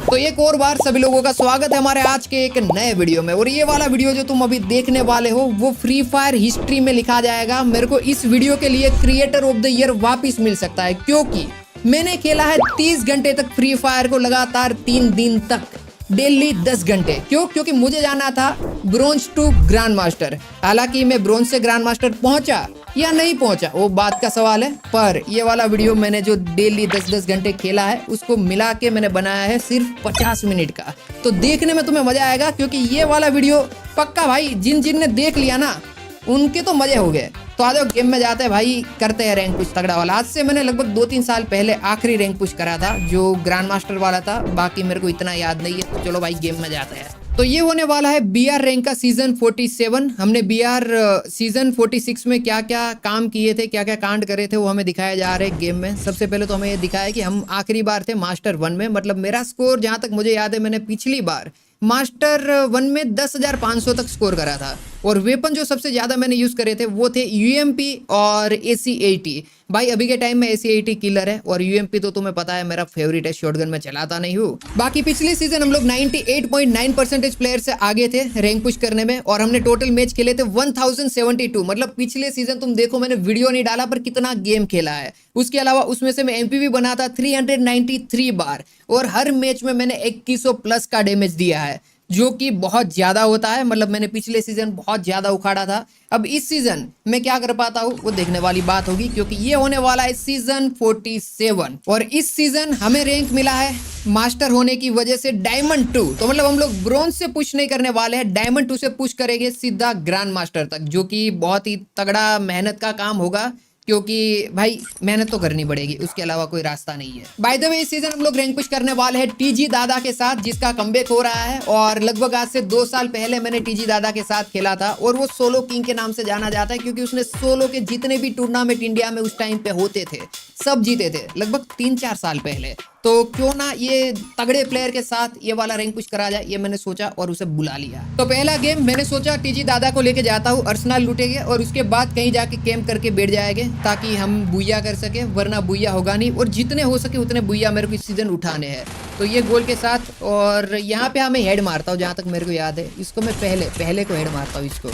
तो एक और बार सभी लोगों का स्वागत है हमारे आज के एक नए वीडियो में। और ये वाला वीडियो जो तुम अभी देखने वाले हो वो फ्री फायर हिस्ट्री में लिखा जाएगा। मेरे को इस वीडियो के लिए क्रिएटर ऑफ द ईयर वापिस मिल सकता है, क्योंकि मैंने खेला है 30 घंटे तक फ्री फायर को, लगातार 3 दिन तक, डेली 10 घंटे। क्योंकि मुझे जाना था ब्रोंज टू ग्रैंड मास्टर। हालांकि मैं ब्रोंज से ग्रैंड मास्टर पहुंचा या नहीं पहुंचा वो बात का सवाल है, पर ये वाला वीडियो मैंने जो डेली 10-10 घंटे खेला है उसको मिला के मैंने बनाया है सिर्फ 50 मिनट का। तो देखने में तुम्हें मजा आएगा, क्योंकि ये वाला वीडियो पक्का भाई जिन ने देख लिया ना उनके तो मजे हो गए। तो आ जाओ गेम में जाते हैं भाई, करते हैं रैंक पुश तगड़ा वाला। आज से मैंने लगभग 2-3 साल पहले आखिरी रैंक पुश करा था जो ग्रैंड मास्टर वाला था, बाकी मेरे को इतना याद नहीं है। तो चलो भाई गेम में जाते हैं। तो ये होने वाला है BR रैंक का सीजन 47। हमने BR सीजन 46 में क्या क्या काम किए थे, क्या क्या कांड करे थे वो हमें दिखाया जा रहा है गेम में। सबसे पहले तो हमें ये दिखाया कि हम आखिरी बार थे मास्टर 1 में। मतलब मेरा स्कोर जहां तक मुझे याद है, मैंने पिछली बार मास्टर 1 में 10,500 तक स्कोर करा था। और वेपन जो सबसे ज्यादा मैंने यूज करे थे वो थे UMP और AC-80। भाई अभी के टाइम में AC-80 किलर है, और UMP तो तुम्हें पता है मेरा फेवरेट है, शॉटगन में चलाता नहीं हूँ। बाकी पिछले सीजन हम लोग 98.9% प्लेयर से आगे थे रैंक पुश करने में, और हमने टोटल मैच खेले थे 1072। मतलब पिछले सीजन तुम देखो मैंने वीडियो नहीं डाला पर कितना गेम खेला है। उसके अलावा उसमें से मैं MVP बना था 393 बार, और हर मैच में मैंने 2100 प्लस का डैमेज दिया है, जो कि बहुत ज्यादा होता है। मतलब मैंने पिछले सीजन बहुत ज्यादा उखाड़ा था। अब इस सीजन मैं क्या कर पाता हूँ वो देखने वाली बात होगी, क्योंकि ये होने वाला है सीजन 47। और इस सीजन हमें रैंक मिला है मास्टर होने की वजह से डायमंड 2। तो मतलब हम लोग ब्रोंज से पुश नहीं करने वाले हैं, डायमंड 2 से पुश करेंगे सीधा ग्रैंड मास्टर तक, जो कि बहुत ही तगड़ा मेहनत का काम होगा, क्योंकि भाई मेहनत तो करनी पड़ेगी, उसके अलावा कोई रास्ता नहीं है। बाय द वे इस सीजन हम लोग रैंक पुश करने वाले हैं TG दादा के साथ, जिसका कमबैक हो रहा है। और लगभग आज से 2 साल पहले मैंने TG दादा के साथ खेला था, और वो सोलो किंग के नाम से जाना जाता है, क्योंकि उसने सोलो के जितने भी टूर्नामेंट इंडिया में उस टाइम पे होते थे सब जीते थे, लगभग 3-4 साल पहले। तो क्यों ना ये तगड़े प्लेयर के साथ ये वाला रैंक पुश करा जाए, ये मैंने सोचा और उसे बुला लिया। तो पहला गेम मैंने सोचा TG दादा को लेके जाता हूँ, अर्सनल लूटेंगे और उसके बाद कहीं जाके कैंप करके बैठ जाएंगे, ताकि हम बुया कर सके, वरना बुया होगा नहीं। और जितने हो सके उतने बुया मेरे को इस सीजन उठाने हैं। तो ये गोल के साथ, और यहाँ पे हमें हेड मारता हूँ जहाँ तक मेरे को याद है। इसको मैं पहले को हेड मारता हूँ, इसको,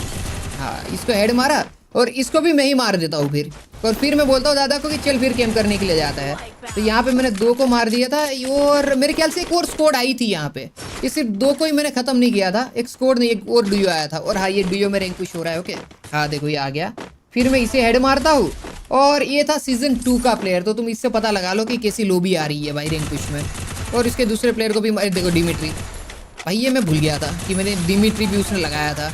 हाँ इसको हेड मारा, और इसको भी मैं ही मार देता हूँ फिर। और फिर मैं बोलता हूँ दादा को कि चल फिर कैंप करने के लिए जाता है। तो यहाँ पे मैंने 2 को मार दिया था, और मेरे ख्याल से एक और स्क्वाड आई थी यहाँ पे। ये सिर्फ 2 को ही मैंने खत्म नहीं किया था, एक स्क्वाड नहीं, एक और डुयो आया था। और हाँ ये डुयो में रैंक पुश हो रहा है। ओके हाँ देखो ये आ गया। फिर मैं इसे हेड मारता हूँ, और ये था सीजन 2 का प्लेयर। तो तुम इससे पता लगा लो कि कैसी लॉबी आ रही है भाई रैंक पुश में। और इसके दूसरे प्लेयर को भी देखो, डिमिट्री। भाई ये मैं भूल गया था कि मैंने डिमिट्री भी उसने लगाया था।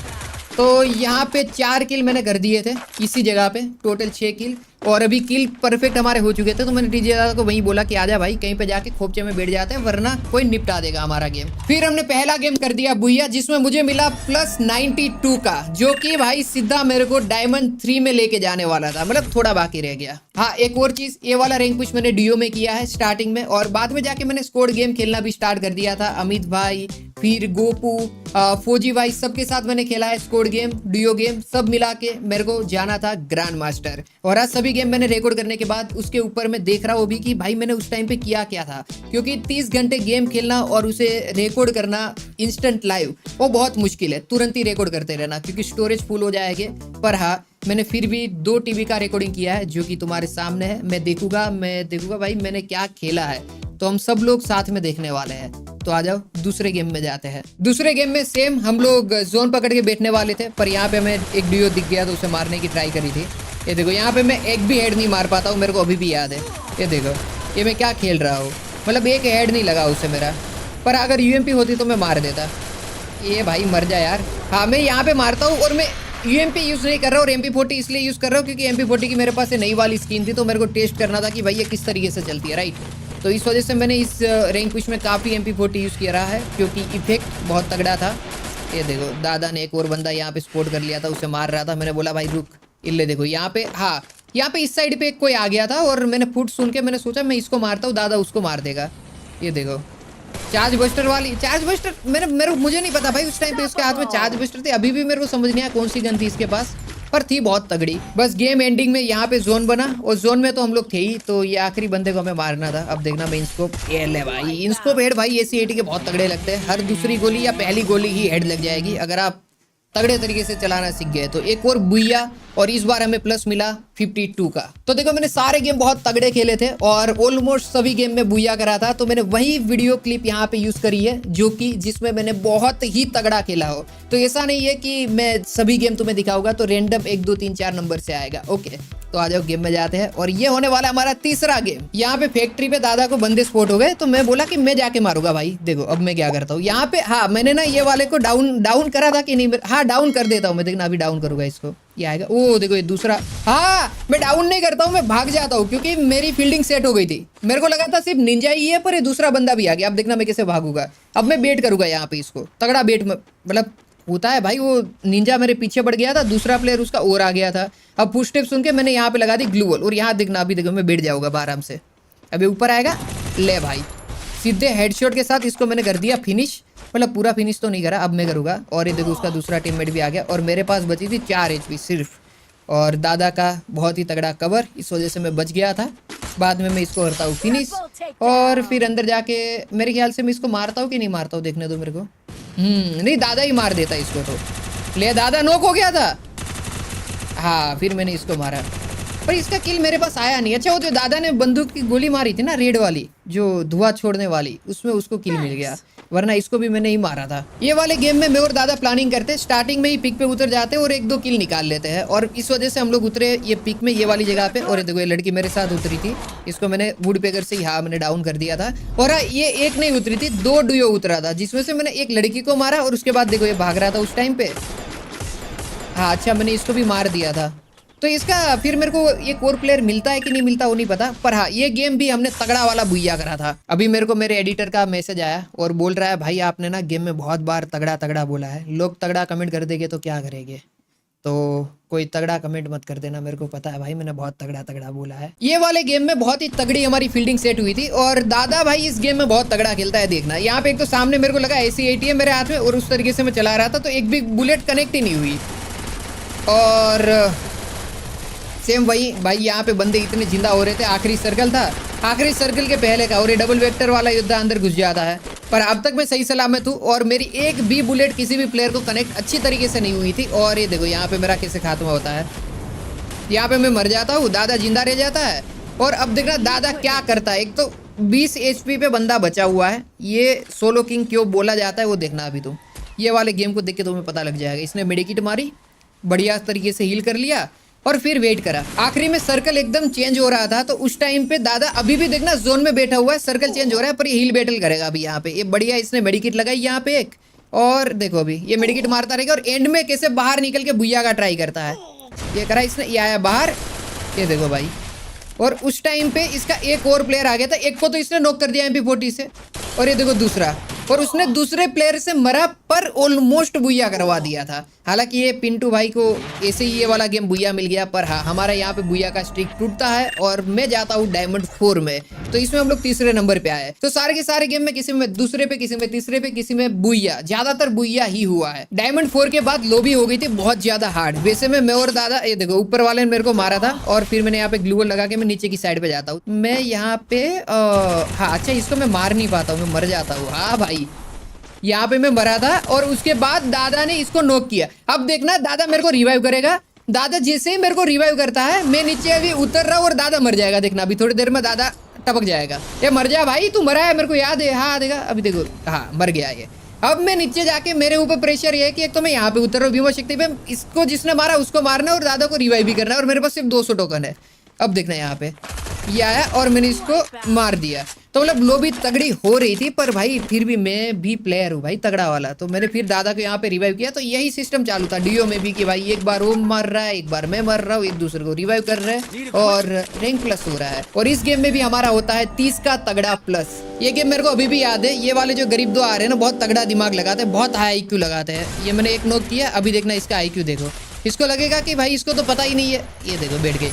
तो यहाँ पे 4 किल मैंने कर दिए थे इसी जगह पे, टोटल 6 किल। और अभी किल परफेक्ट हमारे हो चुके थे। तो मैंने TG दादा को वहीं बोला कि आजा भाई कहीं पे जाके खोपचे में बैठ जाते हैं, वरना कोई निपटा देगा हमारा गेम। फिर हमने पहला गेम कर दिया बुया, जिसमें मुझे मिला +92 का, जो कि भाई सीधा मेरे को डायमंड 3 में लेके जाने वाला था। मतलब थोड़ा बाकी रह गया। हाँ एक और चीज, ये वाला रैंक पुश मैंने डीओ में किया है स्टार्टिंग में, और बाद में जाके मैंने स्क्वाड गेम खेलना भी स्टार्ट कर दिया था। अमित भाई, फिर गोपू, फौजी भाई, सबके साथ मैंने खेला है स्क्वाड गेम, डीओ गेम, सब मिला के मेरे को जाना था ग्रैंड मास्टर। और आज सभी गेम मैंने रिकॉर्ड करने के बाद उसके ऊपर मैं देख रहा हूँ भी कि भाई मैंने उस टाइम पे किया क्या था, क्योंकि 30 घंटे गेम खेलना और उसे रिकॉर्ड करना इंस्टेंट लाइव वो बहुत मुश्किल है। तुरंत ही रिकॉर्ड करते रहना, क्योंकि स्टोरेज फुल हो जाएगी। पर हाँ मैंने फिर भी 2 TB का रिकॉर्डिंग किया है, जो कि तुम्हारे सामने है। मैं देखूंगा भाई मैंने क्या खेला है, तो हम सब लोग साथ में देखने वाले हैं। तो आ जाओ दूसरे गेम में जाते हैं। दूसरे गेम में सेम हम लोग जोन पकड़ के बैठने वाले थे, पर यहाँ पे हमें एक डीओ दिख गया तो उसे मारने की ट्राई करी थी। ये देखो यहाँ पे मैं एक भी हेड नहीं मार पाता हूँ, मेरे को अभी भी याद है। ये देखो ये मैं क्या खेल रहा हूँ, मतलब एक हेड नहीं लगा उससे मेरा। पर अगर UMP होती तो मैं मार देता। ये भाई मर जा यार। हाँ मैं यहाँ पे मारता हूँ, और मैं UMP यूज़ नहीं कर रहा हूँ, और MP40 इसलिए यूज़ कर रहा हूँ क्योंकि MP40 की मेरे पास नई वाली स्किन थी, तो मेरे को टेस्ट करना था कि भाई ये किस तरीके से चलती है, राइट। तो इस वजह से मैंने इस रैंक पुश में काफ़ी MP40 यूज़ किया रहा है, क्योंकि इफेक्ट बहुत तगड़ा था। ये देखो दादा ने एक और बंदा यहाँ पे स्पॉट कर लिया था, उसे मार रहा था। मैंने बोला भाई रुक, इल्ले देखो यहाँ पे, हाँ यहाँ पे इस साइड पे कोई आ गया था, और मैंने फुट सुन के मैंने सोचा मैं इसको मारता हूँ, दादा उसको मार देगा। ये देखो चार्ज बस्टर वाली, चार्ज बस्टर मुझे नहीं पता भाई उस टाइम पे उसके हाथ में चार्ज बस्टर थे। अभी भी मेरे को समझ नहीं आया कौन सी गन थी इसके पास। पर थी बहुत तगड़ी। बस गेम एंडिंग में यहाँ पे जोन बना और जोन में तो हम लोग थे ही, तो ये आखिरी बंदे को हमें मारना था। अब देखना मैं इनस्कोप ये ले भाई, इनस्कोप हेड भाई AC80 के बहुत तगड़े लगते हैं। हर दूसरी गोली या पहली गोली ही हेड लग जाएगी अगर आप तगड़े तरीके से चलाना सीख गए तो। एक और बुइया और इस बार हमें प्लस मिला 52 का। तो देखो मैंने सारे गेम बहुत तगड़े खेले थे और ऑलमोस्ट सभी गेम में बुइया करा था, तो मैंने वही वीडियो क्लिप यहाँ पे यूज करी है जो कि जिसमें मैंने बहुत ही तगड़ा खेला हो। तो ऐसा नहीं है कि मैं सभी गेम तुम्हें दिखाऊंगा, तो रेंडम 1 2 3 4 नंबर से आएगा। ओके तो आ जाओ गेम में जाते हैं और ये होने वाला हमारा तीसरा गेम। यहाँ पे फैक्ट्री पे दादा को बंदे स्पॉट हो गए, तो मैं बोला कि मैं जाके मारूंगा भाई। देखो अब मैं क्या करता हूँ यहाँ पे, हाँ मैंने ना ये वाले को डाउन करा था कि नहीं, हाँ डाउन कर देता हूँ मैं। देखना अभी डाउन करूंगा इसको, ये आएगा। ओ देखो ये दूसरा, हाँ मैं डाउन नहीं करता हूँ, मैं भाग जाता हूँ क्योंकि मेरी फील्डिंग सेट हो गई थी। मेरे को लगा था सिर्फ निंजा ही है, पर ये दूसरा बंदा भी आ गया। अब देखना मैं कैसे भागूंगा। अब मैं बेट करूंगा यहाँ पे, इसको तगड़ा बेट में मतलब होता है भाई। वो निंजा मेरे पीछे पड़ गया था, दूसरा प्लेयर उसका और आ गया था। अब फुट स्टेप सुन के मैंने यहाँ पे लगा दी ग्लू वॉल और यहाँ देखना अभी देखो मैं बैठ जाऊंगा आराम से। अभी ऊपर आएगा, ले भाई सीधे हेडशॉट के साथ इसको मैंने कर दिया फिनिश। मतलब पूरा फिनिश तो नहीं करा, अब मैं करूँगा। और ये देखो उसका दूसरा टीममेट भी आ गया और मेरे पास बची थी 4 HP सिर्फ। और दादा का बहुत ही तगड़ा कवर, इस वजह से मैं बच गया था। बाद में मैं इसको करता हूँ फिनिश और फिर अंदर जाके मेरे ख्याल से मैं इसको मारता हूँ कि नहीं मारता हूँ, देखने दो मेरे को। नहीं दादा ही मार देता इसको। तो ले दादा नॉक हो गया था। हाँ फिर मैंने इसको मारा, पर इसका किल मेरे पास आया नहीं। अच्छा वो जो दादा ने बंदूक की गोली मारी थी ना, रेड वाली जो धुआं छोड़ने वाली, उसमें उसको किल मिल गया, वरना इसको भी मैंने ही मारा था। ये वाले गेम में मैं और दादा प्लानिंग करते, स्टार्टिंग में ही पिक पे उतर जाते और 1 2 किल निकाल लेते हैं। और इस वजह से हम लोग उतरे ये पिक में, ये वाली जगह पे। और देखो ये लड़की मेरे साथ उतरी थी, इसको मैंने वुड पेकर से ही हाँ मैंने डाउन कर दिया था। और हाँ ये एक नहीं उतरी थी, 2 डुओ उतरा था, जिसमें से मैंने एक लड़की को मारा और उसके बाद देखो ये भाग रहा था उस टाइम पे। हाँ अच्छा मैंने इसको भी मार दिया था। तो इसका फिर मेरे को एक और प्लेयर मिलता है कि नहीं मिलता वो नहीं पता, पर हाँ ये गेम भी हमने तगड़ा वाला बुइया करा था। अभी मेरे को मेरे एडिटर का मैसेज आया और बोल रहा है भाई आपने ना गेम में बहुत बार तगड़ा तगड़ा बोला है, लोग तगड़ा कमेंट कर देंगे तो क्या करेंगे, तो कोई तगड़ा कमेंट मत कर देना, मेरे को पता है भाई मैंने बहुत तगड़ा तगड़ा बोला है। ये वाले गेम में बहुत ही तगड़ी हमारी फील्डिंग सेट हुई थी और दादा भाई इस गेम में बहुत तगड़ा खेलता है। देखना यहाँ पे एक तो सामने मेरे को लगा AC80 है मेरे हाथ में और उस तरीके से मैं चला रहा था तो एक भी बुलेट कनेक्ट ही नहीं हुई। और सेम वही भाई यहाँ पे बंदे इतने जिंदा हो रहे थे, आखिरी सर्कल था, आखिरी सर्कल के पहले का, और ये डबल वेक्टर वाला योद्धा अंदर घुस जाता है। पर अब तक मैं सही सलामत हूँ और मेरी एक भी बुलेट किसी भी प्लेयर को कनेक्ट अच्छी तरीके से नहीं हुई थी। और ये देखो यहाँ पे मेरा कैसे खात्मा होता है, यहाँ पे मैं मर जाता हूँ, दादा जिंदा रह जाता है। और अब देखना दादा क्या करता है, एक तो 20 HP पे बंदा बचा हुआ है, ये सोलो किंग क्यों बोला जाता है वो देखना अभी तुम। ये वाले गेम को देख के तुम्हें पता लग जाएगा। इसने मेडिकिट मारी, बढ़िया तरीके से हील कर लिया और फिर वेट करा। आखिरी में सर्कल एकदम चेंज हो रहा था तो उस टाइम पे दादा अभी भी देखना जोन में बैठा हुआ है, सर्कल चेंज हो रहा है पर ये हील बैटल करेगा अभी यहाँ पे। ये बढ़िया इसने मेडिकिट लगाई यहाँ पे एक, और देखो अभी ये मेडिकिट मारता रहेगा और एंड में कैसे बाहर निकल के बुइया का ट्राई करता है। ये करा इसने, ये आया बाहर, ये देखो भाई। और उस टाइम पे इसका एक और प्लेयर आ गया था, एक को तो इसने नॉक कर दिया MP40 से, और ये देखो दूसरा, और उसने दूसरे प्लेयर से मरा पर ऑलमोस्ट बुइया करवा दिया था। हालांकि ये पिंटू भाई को ऐसे ही ये वाला गेम बुइया मिल गया, पर हाँ हमारा यहाँ पे बुइया का स्ट्रिक टूटता है और मैं जाता हूँ डायमंड 4 में। तो इसमें हम लोग तीसरे नंबर पे आए। तो सारे के सारे गेम में किसी में दूसरे पे, किसी में तीसरे पे, किसी में बुइया, ज्यादातर बुइया ही हुआ है। डायमंड 4 के बाद लॉबी हो गई थी बहुत ज्यादा हार्ड। वैसे में मैं और दादा, ये देखो ऊपर वाले ने मेरे को मारा था और फिर मैंने यहाँ पे ग्लू लगा के मैं नीचे की साइड पे जाता हूँ। मैं यहाँ पे हाँ अच्छा इसको मैं मार नहीं पाता हूँ, मैं मर जाता हूँ। हाँ भाई यहाँ पे मैं मरा था और उसके बाद दादा ने इसको नॉक किया। अब देखना दादा मेरे को रिवाइव करेगा। दादा जैसे ही मेरे को रिवाइव करता है मैं नीचे अभी उतर रहा हूँ और दादा मर जाएगा। देखना अभी थोड़ी देर में दादा टपक जाएगा। ये मर जा भाई, तू मरा है, मेरे को याद है। हाँ देखा अभी देखो, हाँ मर गया ये। अब मैं नीचे जाके, मेरे ऊपर प्रेशर ये है कि एक तो मैं यहाँ पे उतर रहा हूँ भीमा शक्ति पे, इसको जिसने मारा उसको मारना और दादा को रिवाइव भी करना है और मेरे पास सिर्फ 200 टोकन है। अब देखना यहाँ पे ये आया और मैंने इसको मार दिया। तो मतलब लॉबी तगड़ी हो रही थी पर भाई फिर भी मैं भी प्लेयर हूँ भाई तगड़ा वाला। तो मैंने फिर दादा को यहाँ पे रिवाइव किया। तो यही सिस्टम चालू था डीओ में भी कि भाई एक बार वो मर रहा है, एक बार मैं मर रहा हूँ, एक दूसरे को रिवाइव कर रहे हैं और रैंक प्लस हो रहा है। और इस गेम में भी हमारा होता है 30 का तगड़ा प्लस। ये गेम मेरे को अभी भी याद है। ये वाले जो गरीब दो आ रहे हैं ना, बहुत तगड़ा दिमाग लगाते हैं, बहुत हाई IQ लगाते हैं। ये मैंने एक नोक किया, अभी देखना इसका IQ देखो। इसको लगेगा कि भाई इसको तो पता ही नहीं है। ये देखो बैठ गई,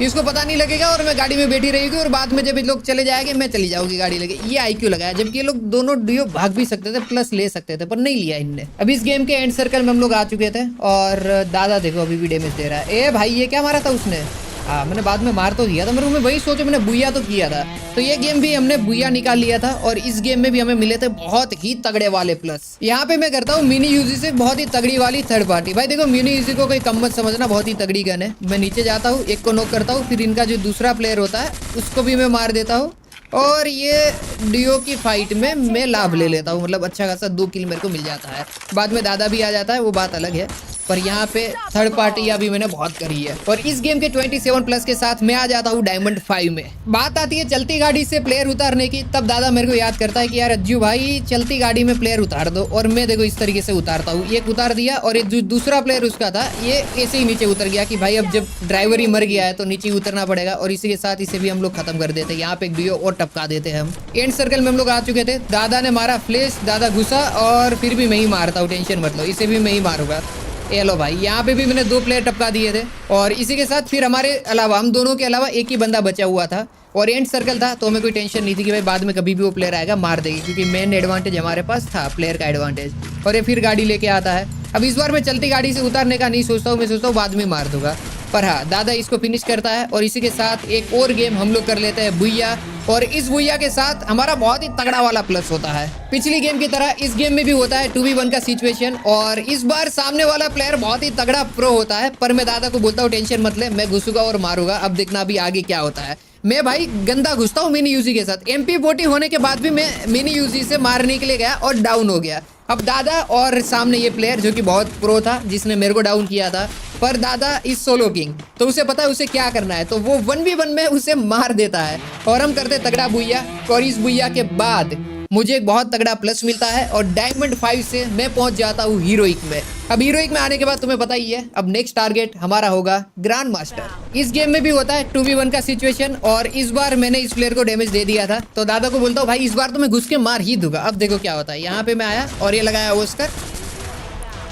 इसको पता नहीं लगेगा और मैं गाड़ी में बैठी रहेगी और बाद में जब ये लोग चले जाएंगे मैं चली जाऊंगी गाड़ी लेके। ये IQ लगाया, जबकि ये लोग दोनों डुओ भाग भी सकते थे, प्लस ले सकते थे, पर नहीं लिया इनने। अभी इस गेम के एंड सर्कल में हम लोग आ चुके थे और दादा देखो अभी भी डैमेज दे रहा है। ए भाई ये क्या मारा था उसने? हाँ मैंने बाद में मार तो दिया था, मेरे को मैं वही सोचो मैंने बुया तो किया था। तो ये गेम भी हमने बुया निकाल लिया था और इस गेम में भी हमें मिले थे बहुत ही तगड़े वाले प्लस। यहाँ पे मैं करता हूँ मिनी यूजी से बहुत ही तगड़ी वाली थर्ड पार्टी। भाई देखो मिनी यूजी को कोई कम मत समझना, बहुत ही तगड़ी गन है। मैं नीचे जाता हूँ, एक को नॉक करता हूँ, फिर इनका जो दूसरा प्लेयर होता है उसको भी मैं मार देता हूँ और ये डुओ की फाइट में मैं लाभ ले लेता हूँ। मतलब अच्छा खासा 2 किल मेरे को मिल जाता है। बाद में दादा भी आ जाता है, वो बात अलग है, पर यहाँ पे थर्ड पार्टी अभी मैंने बहुत करी है। और इस गेम के 27 प्लस के साथ मैं आ जाता हूँ डायमंड 5 में। बात आती है चलती गाड़ी से प्लेयर उतारने की, तब दादा मेरे को याद करता है कि यार अज्जू भाई चलती गाड़ी में प्लेयर उतार दो। और मैं देखो इस तरीके से उतारता हूँ, एक उतार दिया और ये जो दूसरा प्लेयर उसका था ये ऐसे ही नीचे उतर गया कि भाई अब जब ड्राइवर ही मर गया है तो नीचे उतरना पड़ेगा। और इसी के साथ इसे भी हम लोग खत्म कर देते। यहाँ पे एक डुओ और टपका देते हैं हम। एंड सर्कल में हम लोग आ चुके थे, दादा ने मारा फ्लैश, दादा घुसा और फिर भी मैं ही मारता हूँ, टेंशन मत लो, इसे भी मैं ही मारूंगा। ये लो भाई यहाँ पे भी मैंने 2 प्लेयर टपका दिए थे। और इसी के साथ फिर हमारे अलावा हम दोनों के अलावा एक ही बंदा बचा हुआ था और एंड सर्कल था, तो हमें कोई टेंशन नहीं थी कि भाई बाद में कभी भी वो प्लेयर आएगा मार देगी, क्योंकि मेन एडवांटेज हमारे पास था, प्लेयर का एडवांटेज। और ये फिर गाड़ी लेके आता है। अब इस बार मैं चलती गाड़ी से उतारने का नहीं सोचता हूँ, मैं सोचता हूँ बाद में मार दूंगा। पर हाँ दादा इसको फिनिश करता है और इसी के साथ एक और गेम हम लोग कर लेते हैं बुया। और इस बुया के साथ हमारा बहुत ही तगड़ा वाला प्लस होता है। पिछली गेम की तरह इस गेम में भी होता है 2v1 का सिचुएशन और इस बार सामने वाला प्लेयर बहुत ही तगड़ा प्रो होता है। पर मैं दादा को बोलता हूँ टेंशन मत ले, मैं घुसूंगा और मारूंगा, अब देखना अभी आगे क्या होता है। मैं भाई गंदा घुसता हूँ मिनी यूजी के साथ। MP40 होने के बाद भी मैं मिनी यूजी से मारने के लिए गया और डाउन हो गया। अब दादा और सामने ये प्लेयर जो कि बहुत प्रो था जिसने मेरे को डाउन किया था, पर दादा इस सोलो किंग, तो उसे पता है उसे क्या करना है, तो वो 1v1 में उसे मार देता है और हम करते तगड़ा बुया। और इस बुया के बाद मुझे एक बहुत तगड़ा प्लस मिलता है और डायमंड 5 से मैं पहुंच जाता हूँ हीरोइक में। अब हीरोइक में आने के बाद तुम्हें पता ही है अब नेक्स्ट टारगेट हमारा होगा ग्रैंड मास्टर। इस गेम में भी होता है 2v1 का सिचुएशन और इस बार मैंने इस प्लेयर को डैमेज दे दिया था, तो दादा को बोलता हूँ भाई इस बार तो मैं घुस के मार ही दूंगा। अब देखो क्या होता है, यहाँ पे मैं आया और ये लगाया ओस्कर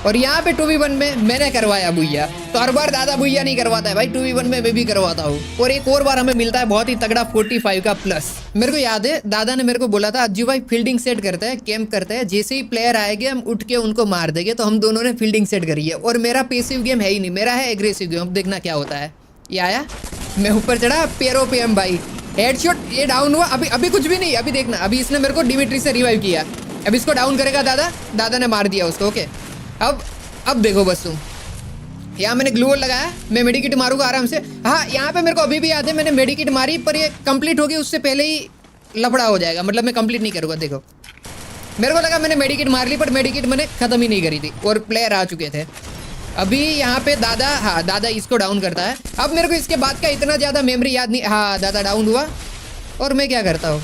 और यहाँ पे 2v1 में मैंने करवाया बुया। तो हर बार दादा बुया नहीं करवाता है भाई, 2v1 में मैं भी करवाता हूँ। और एक और बार हमें मिलता है बहुत ही तगड़ा 45 का प्लस। मेरे को याद है दादा ने मेरे को बोला था अज्जू भाई फील्डिंग सेट करते हैं, कैंप करते हैं, जैसे ही प्लेयर आएंगे हम उठ के उनको मार देंगे। तो हम दोनों ने फील्डिंग सेट करी है और मेरा पैसिव गेम है ही नहीं, मेरा है एग्रेसिव गेम। अब देखना क्या होता है। ये आया, मैं ऊपर चढ़ा, पैरों पे हम भाई हेडशॉट, ये डाउन हुआ। अभी कुछ भी नहीं, अभी देखना, अभी इसने मेरे को डिमिट्री से रिवाइव किया। अब इसको डाउन करेगा दादा, दादा ने मार दिया उसको। ओके अब देखो बस तुम, यहाँ मैंने ग्लू वॉल लगाया, मैं मेडिकिट मारूंगा आराम से। हाँ यहाँ पे मेरे को अभी भी याद है मैंने मेडिकिट मारी, पर ये कंप्लीट होगी उससे पहले ही लफड़ा हो जाएगा, मतलब मैं कंप्लीट नहीं करूँगा। देखो मेरे को लगा मैंने मेडिकिट मार ली, पर मेडिकिट मैंने खत्म ही नहीं करी थी और प्लेयर आ चुके थे। अभी यहाँ पे दादा, हाँ दादा इसको डाउन करता है। अब मेरे को इसके बाद का इतना ज़्यादा मेमोरी याद नहीं। हाँ दादा डाउन हुआ और मैं क्या करता हूँ,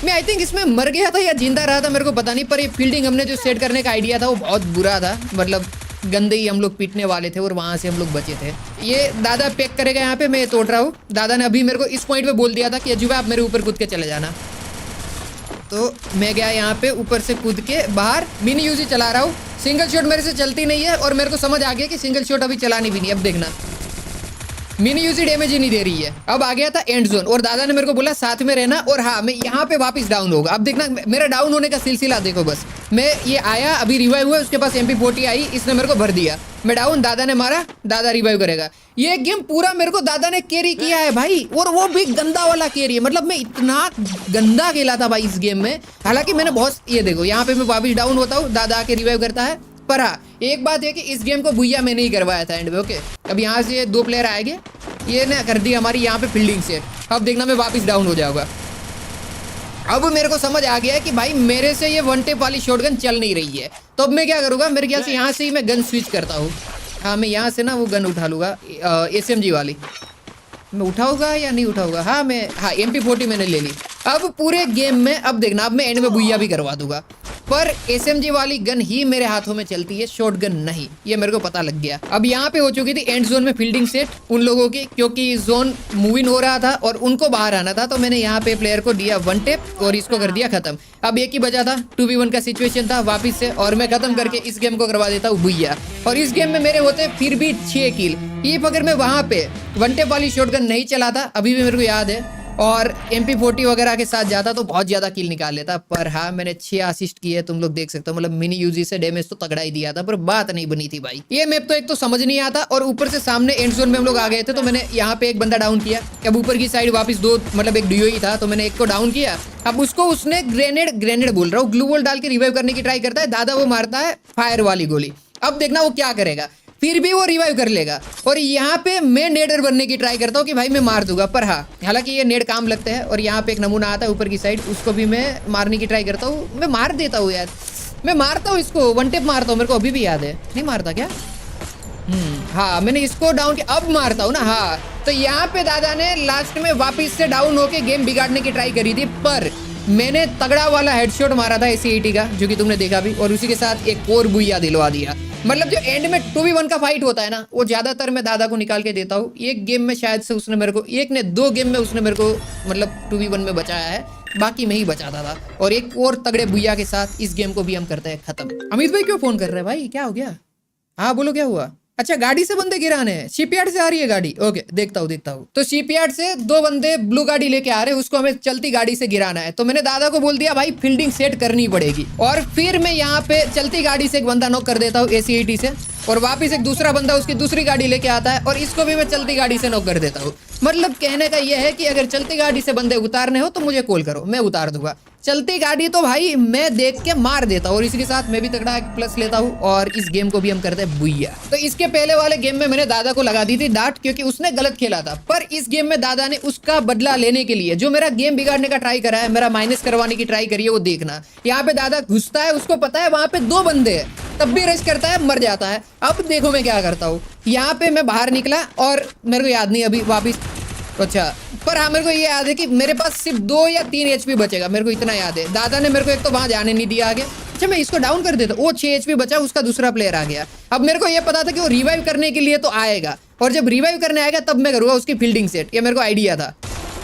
मैं आई थिंक इसमें मर गया था या जिंदा रहा था मेरे को पता नहीं, पर ये फील्डिंग हमने जो सेट करने का आइडिया था वो बहुत बुरा था, मतलब गंदे ही हम लोग पीटने वाले थे और वहाँ से हम लोग बचे थे। ये दादा पैक करेगा यहाँ पे, मैं तोड़ रहा हूँ। दादा ने अभी मेरे को इस पॉइंट पे बोल दिया था कि अजूबा आप मेरे ऊपर कूद के चले जाना, तो मैं गया यहाँ पे ऊपर से कूद के बाहर। मिनी यूजी चला रहा हूँ, सिंगल शॉट मेरे से चलती नहीं है और मेरे को समझ आ गया कि सिंगल शॉट अभी चलानी भी नहीं। अब देखना मिनी यूजी डैमेज ही नहीं दे रही है। अब आ गया था एंड जोन और दादा ने मेरे को बोला साथ में रहना, और हाँ मैं यहाँ पे वापस डाउन होगा। अब देखना मेरा डाउन होने का सिलसिला देखो बस, मैं ये आया अभी रिवाइव हुआ, उसके पास MP40 आई, इसने मेरे को भर दिया, मैं डाउन, दादा ने मारा, दादा रिवाइव करेगा। ये गेम पूरा मेरे को दादा ने कैरी किया है भाई, और वो भी गंदा वाला कैरी है, मतलब मैं इतना गंदा खेला था भाई इस गेम में। हालांकि मैंने बहुत, ये देखो यहाँ पे मैं वापस डाउन होता हूँ, दादा आके रिवाइव करता है। पर हाँ एक बात है कि इस गेम को भुइया मैंने ही करवाया था एंड में। ओके अब यहाँ से 2 प्लेयर आएंगे, ये ना कर दी हमारी यहाँ पे फील्डिंग सेट। अब देखना मैं वापस डाउन हो जाऊंगा। अब मेरे को समझ आ गया है कि भाई मेरे से ये 1 टेप वाली शॉटगन चल नहीं रही है, तो अब मैं क्या करूँगा, मेरे ख्याल से यहाँ से ही मैं गन स्विच करता हूँ। हाँ मैं यहाँ से ना वो गन उठा लूँगा, SMG वाली मैं उठाऊंगा या नहीं उठाऊंगा। हाँ मैं, हाँ MP40 मैंने ले ली। अब पूरे गेम में अब देखना, अब मैं एंड में भुइया भी करवा दूंगा। पर SMG वाली गन ही मेरे हाथों में चलती है, शॉर्ट गन नहीं, ये मेरे को पता लग गया। अब यहाँ पे हो चुकी थी एंड जोन में फील्डिंग सेट उन लोगों की, क्योंकि जोन मूविंग हो रहा था और उनको बाहर आना था। तो मैंने यहाँ पे प्लेयर को दिया 1 टैप और इसको कर दिया खत्म। अब एक ही बचा था, 2v1 का सिचुएशन था वापिस से, और मैं खत्म करके इस गेम को करवा देता हूँ भुइया। और इस गेम में मेरे होते फिर भी 6 किल। ये अगर मैं वहां पे 1 टैप वाली शॉटगन नहीं चलाता, अभी भी मेरे को याद है, और MP40 वगैरह के साथ जाता तो बहुत ज्यादा किल निकाल लेता। पर हाँ, मैंने 6 असिस्ट किए, तुम लोग देख सकते हो। मतलब मिनी यूजी से डैमेज तो तगड़ा ही दिया था, पर बात नहीं बनी थी भाई। ये मैप तो एक तो समझ नहीं आता, और ऊपर से सामने एंड जोन में हम लोग आ गए थे। तो मैंने यहाँ पे एक बंदा डाउन किया। अब ऊपर की साइड वापस 2, मतलब एक डीओ ही था, तो मैंने एक को डाउन किया। अब उसको उसने ग्रेनेड बोल रहा हूँ, ग्लू वॉल डाल के रिवाइव करने की ट्राई करता है। दादा वो मारता है फायर वाली गोली। अब देखना वो क्या करेगा, फिर भी वो रिवाइव कर लेगा। और यहाँ पे मैं नेडर बनने की ट्राई करता हूँ कि भाई मैं मार दूंगा, पर हाँ, हालांकि ये नेड काम लगते हैं। और यहाँ पे एक नमूना आता है ऊपर की साइड, उसको भी मैं मारने की ट्राई करता हूँ। मैं मार देता हूँ यार, मैं मारता हूँ इसको, 1 टैप मारता हूँ। मेरे को अभी भी याद है, नहीं मारता क्या? हाँ, मैंने इसको डाउन किया, अब मारता हूँ ना। हाँ, तो यहाँ पे दादा ने लास्ट में वापिस से डाउन होके गेम बिगाड़ने की ट्राई करी थी, पर मैंने तगड़ा वाला हेडशॉट मारा था AC80 का, जो कि तुमने देखा भी, और उसी के साथ एक और बुइया दिलवा दिया। मतलब जो एंड में 2v1 का फाइट होता है ना, वो ज्यादातर मैं दादा को निकाल के देता हूँ। एक गेम में शायद से उसने मेरे को, एक ने 2 गेम में उसने मेरे को मतलब 2v1 में बचाया है, बाकी मैं ही बचाता था। और एक और तगड़े बुइया के साथ इस गेम को भी हम करते हैं खत्म। अमित भाई क्यों फोन कर रहे हैं भाई, क्या हो गया? हाँ बोलो, क्या हुआ? अच्छा, गाड़ी से बंदे गिराने हैं, शिपयार्ड से आ रही है गाड़ी। ओके, देखता हूँ। तो शिपयार्ड से 2 बंदे ब्लू गाड़ी लेके आ रहे हैं, उसको हमें चलती गाड़ी से गिराना है। तो मैंने दादा को बोल दिया भाई फील्डिंग सेट करनी पड़ेगी। और फिर मैं यहाँ पे चलती गाड़ी से एक बंदा नॉक कर देता हूँ AC80 से, और वापिस एक दूसरा बंदा उसकी दूसरी गाड़ी लेके आता है, और इसको भी मैं चलती गाड़ी से नॉक कर देता हूँ। मतलब कहने का यह है कि अगर चलती गाड़ी से बंदे उतारने हो तो मुझे कॉल करो, मैं उतार दूंगा। चलती गाड़ी तो भाई मैं देख के मार देता हूँ, और इसी के साथ मैं भी तगड़ा प्लस लेता हूँ। और इस गेम को भी हम करते हैं बुइया। तो इसके पहले वाले गेम में मैंने दादा को लगा दी थी डांट, क्योंकि उसने गलत खेला था। पर इस गेम में दादा ने उसका बदला लेने के लिए जो मेरा गेम बिगाड़ने का ट्राई करा है, मेरा माइनस करवाने की ट्राई करी है, वो देखना। यहाँ पे दादा घुसता है, उसको पता है वहां पे 2 बंदे हैं, तब भी रश करता है, मर जाता है। अब देखो मैं क्या करता हूँ, यहाँ पे मैं बाहर निकला, और मेरे को याद नहीं अभी वापिस, अच्छा, पर हाँ मेरे को ये याद है कि मेरे पास सिर्फ 2 या 3 HP बचेगा, मेरे को इतना याद है। दादा ने मेरे को एक तो वहां जाने नहीं दिया आगे। अच्छा, मैं इसको डाउन कर देता, वो 6 HP बचा, उसका दूसरा प्लेयर आ गया। अब मेरे को ये पता था कि वो रिवाइव करने के लिए तो आएगा, और जब रिवाइव करने आएगा तब मैं करूंगा उसकी फील्डिंग सेट, ये मेरे को आइडिया था।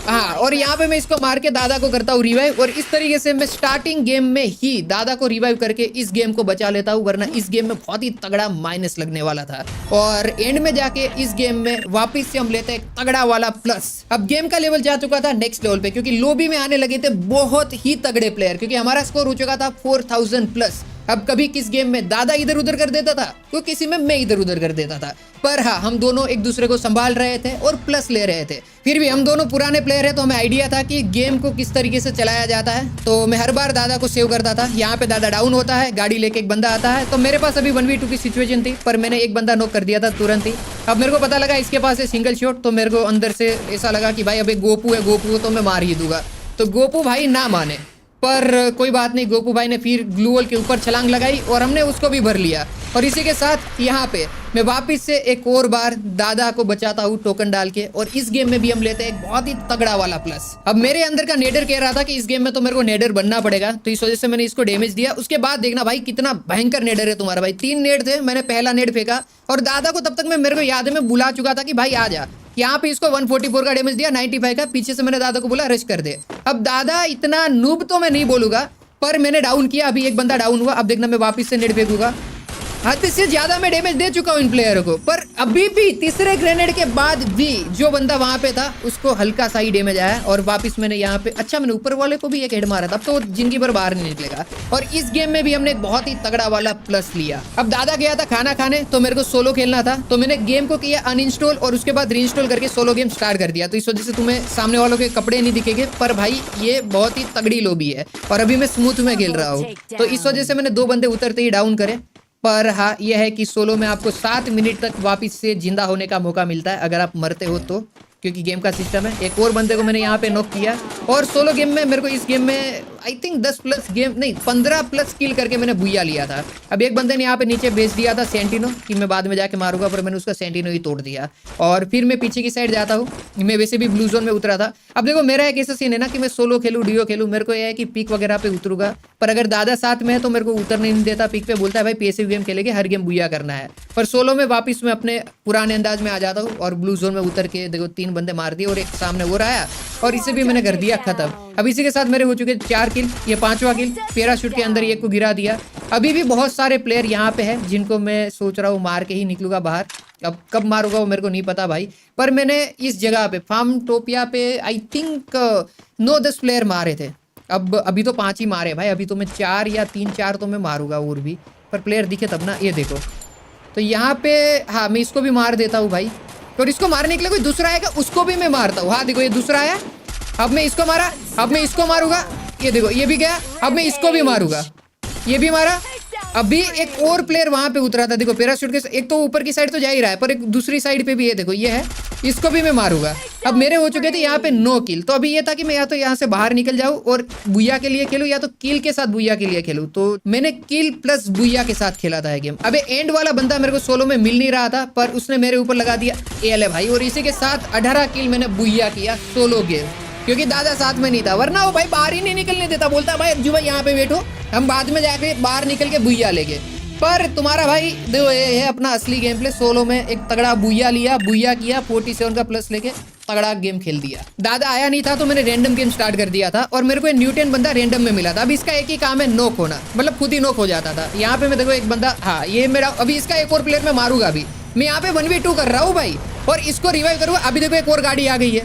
हाँ, और यहाँ पे मैं इसको मार के दादा को करता हूँ रिवाइव, और इस तरीके से मैं स्टार्टिंग गेम में ही दादा को रिवाइव करके इस गेम को बचा लेता हूँ, वरना इस गेम में बहुत ही तगड़ा माइनस लगने वाला था। और एंड में जाके इस गेम में वापस से हम लेते हैं तगड़ा वाला प्लस। अब गेम का लेवल जा चुका था नेक्स्ट लेवल पे, क्योंकि लॉबी में आने लगे थे बहुत ही तगड़े प्लेयर, क्योंकि हमारा स्कोर हो चुका था 4000 प्लस। अब कभी किस गेम में दादा इधर उधर कर देता था, तो किसी में मैं इधर उधर कर देता था। पर हाँ, हम दोनों एक दूसरे को संभाल रहे थे और प्लस ले रहे थे। फिर भी हम दोनों पुराने प्लेयर हैं, तो हमें आइडिया था कि गेम को किस तरीके से चलाया जाता है। तो मैं हर बार दादा को सेव करता था। यहाँ पे दादा डाउन होता है, गाड़ी लेके एक बंदा आता है, तो मेरे पास अभी 1v2 की सिचुएशन थी, पर मैंने एक बंदा नॉक कर दिया था तुरंत ही। अब मेरे को पता लगा इसके पास है सिंगल शॉट, तो मेरे को अंदर से ऐसा लगा कि भाई अबे गोपू है, गोपू तो मैं मार ही दूंगा। तो गोपू भाई ना माने, पर कोई बात नहीं, गोपू भाई ने फिर ग्लू वॉल के ऊपर छलांग लगाई और हमने उसको भी भर लिया। और इसी के साथ यहाँ पे मैं वापस से एक और बार दादा को बचाता हूँ टोकन डाल के, और इस गेम में भी हम लेते हैं एक बहुत ही तगड़ा वाला प्लस। अब मेरे अंदर का नेडर कह रहा था कि इस गेम में तो मेरे को नेडर बनना पड़ेगा, तो इस वजह से मैंने इसको डैमेज दिया। उसके बाद देखना भाई कितना भयंकर नेडर है तुम्हारा भाई। 3 नेड थे, मैंने पहला नेड फेंका, और दादा को तब तक मेरे को याद है मैं बुला चुका था कि भाई आ जा। यहाँ पे इसको 144 का डैमेज दिया, 95 का। पीछे से मैंने दादा को बोला रश कर दे। अब दादा इतना नूब तो मैं नहीं बोलूंगा, पर मैंने डाउन किया। अभी एक बंदा डाउन हुआ। अब देखना मैं वापस से नेट फेंकूंगा। हद से ज्यादा मैं डैमेज दे चुका हूँ इन प्लेयर को, पर अभी भी तीसरे ग्रेनेड के बाद भी जो बंदा वहां पे था उसको हल्का सा ही डैमेज आया। और वापस मैंने यहाँ पे, अच्छा मैंने ऊपर वाले को भी एक हेड मारा था, अब तो जिंदगी भर बाहर नहीं निकलेगा। और इस गेम में भी हमने बहुत ही तगड़ा वाला प्लस लिया। अब दादा गया था खाना खाने, तो मेरे को सोलो खेलना था, तो मैंने गेम को किया अनइंस्टॉल और उसके बाद रीइंस्टॉल करके सोलो गेम स्टार्ट कर दिया। तो इस वजह से तुम्हें सामने वालों के कपड़े नहीं दिखेंगे, पर भाई ये बहुत ही तगड़ी लॉबी है और अभी मैं स्मूथ में खेल रहा हूँ। तो इस वजह से मैंने 2 बंदे उतरते ही डाउन करे। पर हाँ, यह है कि सोलो में आपको 7 मिनट तक वापस से जिंदा होने का मौका मिलता है अगर आप मरते हो तो, क्योंकि गेम का सिस्टम है। एक और बंदे को मैंने यहाँ पे नॉक किया। और सोलो गेम में मेरे को इस गेम में आई थिंक 10 प्लस गेम नहीं 15 प्लस किल करके मैंने बुइया लिया था। अब एक बंदे ने यहाँ पे नीचे भेज दिया था सेंटिनो कि मैं बाद में जाके मारूंगा, पर मैंने उसका सेंटिनो ही तोड़ दिया। और फिर मैं पीछे की साइड जाता हूँ। मैं वैसे भी ब्लू जोन में उतरा था। अब देखो मेरा एक ऐसा सीन है ना कि मैं सोलो खेलूँ डिओ खेलूँ, मेरे को यह है कि पीक वगैरह पे उतरूंगा, पर अगर दादा साथ में है तो मेरे को उतरने नहीं देता पिक पे, बोलता है भाई पैसिव गेम खेलेंगे, हर गेम बुया करना है। पर सोलो में वापस मैं अपने पुराने अंदाज में आ जाता हूँ और ब्लू जोन में उतर के देखो 3 बंदे मार दिए और एक सामने वो रहा और इसे भी मैंने कर दिया खत्म। अब इसी के साथ मेरे हो चुके 4 किल, ये 5वां किल। पैराशूट के अंदर एक को गिरा दिया। अभी भी बहुत सारे प्लेयर यहाँ पे है जिनको मैं सोच रहा हूँ मार के ही निकलूंगा बाहर। अब कब मारूंगा वो मेरे को नहीं पता भाई, पर मैंने इस जगह पे फार्मटोपिया पे आई थिंक 9-10 प्लेयर मारे थे। अब अभी तो 5 ही मारे भाई, अभी तो मैं 4 या 3-4 तो मैं मारूंगा और भी, पर प्लेयर दिखे तब ना। ये देखो तो यहाँ पे हाँ मैं इसको भी मार देता हूँ भाई, और इसको मारने के लिए कोई दूसरा आएगा उसको भी मैं मारता हूँ। हाँ देखो ये दूसरा आया, अब मैं इसको मारा, अब मैं इसको मारूंगा। ये देखो ये भी गया, अब मैं इसको भी मारूंगा, ये भी मारा। अभी एक और प्लेयर वहां पे उतरा था देखो पैराशूट के, एक तो ऊपर की साइड तो जा ही रहा है पर एक दूसरी साइड पे भी है देखो ये है, इसको भी मैं मारूंगा। अब मेरे हो चुके थे यहाँ पे 9 किल। तो अभी ये था कि मैं या तो यहाँ से बाहर निकल जाऊँ और बुया के लिए खेलूँ या तो किल के साथ बुया के लिए खेलूँ। तो मैंने किल प्लस बुया के साथ खेला था गेम। अबे एंड वाला बंदा मेरे को सोलो में मिल नहीं रहा था पर उसने मेरे ऊपर लगा दिया एल भाई, और इसी के साथ 18 किल मैंने बुया किया सोलो गेम, क्योंकि दादा साथ में नहीं था, वरना वो भाई बाहर ही नहीं निकलने देता। बोलता भाई अज्जू भाई यहाँ पे बैठो, हम बाद में जाके बाहर निकल के बुया लेंगे। पर तुम्हारा भाई देखो ये है अपना असली गेम प्ले। सोलो में एक तगड़ा बुया लिया, बुया किया, 47 का प्लस लेके तगड़ा गेम खेल दिया। दादा आया नहीं था तो मैंने रैंडम गेम स्टार्ट कर दिया था और मेरे को न्यूटन बंदा रैंडम में मिला था। अब इसका एक ही काम है नॉक होना, मतलब खुद ही नॉक हो जाता था। यहाँ पे मैं देखो एक बंदा, हाँ ये मेरा, अभी इसका एक और प्लेयर मैं मारूंगा। अभी मैं यहाँ पे 1v2 कर रहा हूँ भाई और इसको रिवाइव करूँगा। अभी देखो एक और गाड़ी आ गई है।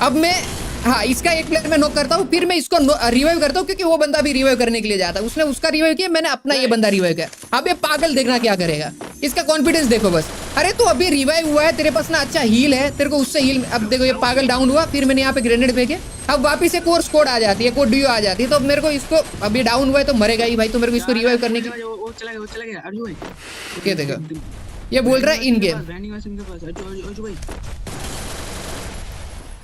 अब मैं हाँ इसका एक प्लेयर मैं नॉक करता हूँ, फिर मैं इसको रिवाइव करता हूँ क्योंकि वो बंदा भी रिवाइव करने के लिए जाता है। उसने उसका रिवाइव किया, मैंने अपना ये बंदा रिवाइव किया। अब ये पागल देखना क्या करेगा, इसका कॉन्फिडेंस देखो बस। अरे तू अभी रिवाइव हुआ है, तेरे पास ना अच्छा हील है, तेरे को उससे हील। अब देखो ये पागल डाउन हुआ, फिर मैंने यहाँ पे ग्रेनेड फेंके, अब वापिस एक और स्क्वाड आ जाती है, एक और डीओ आ जाती है। तो मेरे को इसको, अभी डाउन हुआ है तो मरेगा ही भाई, तो मेरे को इसको रिवाइव करने की। ये देखो ये बोल रहा है इन गेम,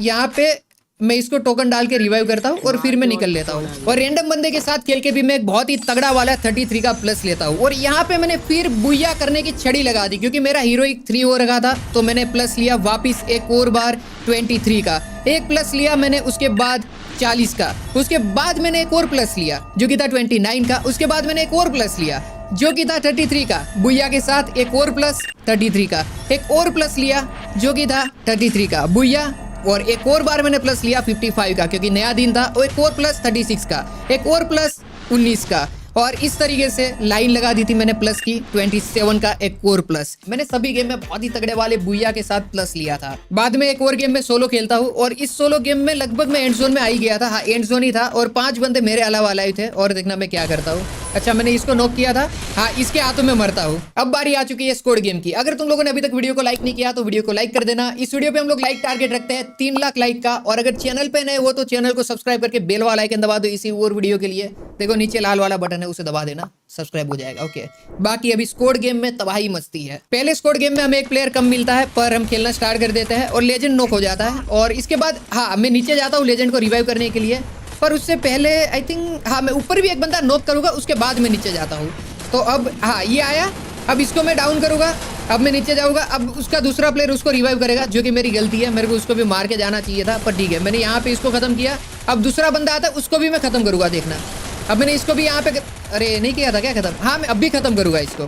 यहाँ पे मैं इसको टोकन डाल के रिवाइव करता हूँ और फिर मैं निकल लेता हूँ। और रैंडम बंदे के साथ खेल के भी मैं एक बहुत ही तगड़ा वाला 33 का प्लस लेता हूँ। और यहाँ पे मैंने फिर बुया करने की छड़ी लगा दी क्योंकि मेरा हीरोइक 3 हो रखा था, तो मैंने प्लस लिया वापिस एक और बार 23 का। एक प्लस लिया मैंने, उसके बाद 40 का, उसके बाद मैंने एक और प्लस लिया जो कि था 29 का, उसके बाद मैंने एक और प्लस लिया जो कि था 33 का। बुया के साथ एक और प्लस 33 का, एक और प्लस लिया जो कि था 33 का बुया, और एक और बार मैंने प्लस लिया 55 का क्योंकि नया दिन था, और एक और प्लस 36 का, एक और प्लस 19 का। और इस तरीके से लाइन लगा दी थी मैंने प्लस की 27 का एक और प्लस। मैंने सभी गेम में बहुत ही तगड़े वाले बुया के साथ प्लस लिया था। बाद में एक और गेम में सोलो खेलता हूँ और इस सोलो गेम में लगभग मैं एंड जोन में आ ही गया था। हाँ एंड जोन ही था और 5 बंदे मेरे अलावा आए थे। और देखना मैं क्या करता हूँ, अच्छा मैंने इसको नॉक किया था, हाँ इसके हाथों में मरता हूँ। अब बारी आ चुकी है स्क्वाड गेम की। अगर तुम लोगों ने अभी तक वीडियो को लाइक नहीं किया तो वीडियो को लाइक कर देना। इस वीडियो पे हम लोग लाइक टारगेट रखते हैं 3 लाख लाइक का। और अगर चैनल पे नए हो तो चैनल को सब्सक्राइब करके बेल वाला आइकन दबा दो इसी और वीडियो के लिए। देखो नीचे लाल वाला बटन है, उसे दबा देना, सब्सक्राइब हो जाएगा। ओके बाकी अभी स्क्वाड गेम में तबाही मस्ती है। पहले स्क्वाड गेम में हमें एक प्लेयर कम मिलता है पर हम खेलना स्टार्ट कर देते हैं और लेजेंड नॉक हो जाता है। और इसके बाद हाँ मैं नीचे जाता हूँ लेजेंड को रिवाइव करने के लिए, पर उससे पहले आई थिंक हाँ मैं ऊपर भी एक बंदा नॉक करूंगा, उसके बाद मैं नीचे जाता हूँ। तो अब हाँ ये आया, अब इसको मैं डाउन करूंगा, अब मैं नीचे जाऊंगा। अब उसका दूसरा प्लेयर उसको रिवाइव करेगा जो कि मेरी गलती है, मेरे को उसको भी मार के जाना चाहिए था, पर ठीक है मैंने यहाँ पे इसको खत्म किया। अब दूसरा बंदा आता है उसको भी मैं खत्म करूंगा, देखना। अब मैंने इसको भी यहाँ पे, अरे नहीं किया था क्या खत्म, हाँ मैं अब भी खत्म करूंगा इसको।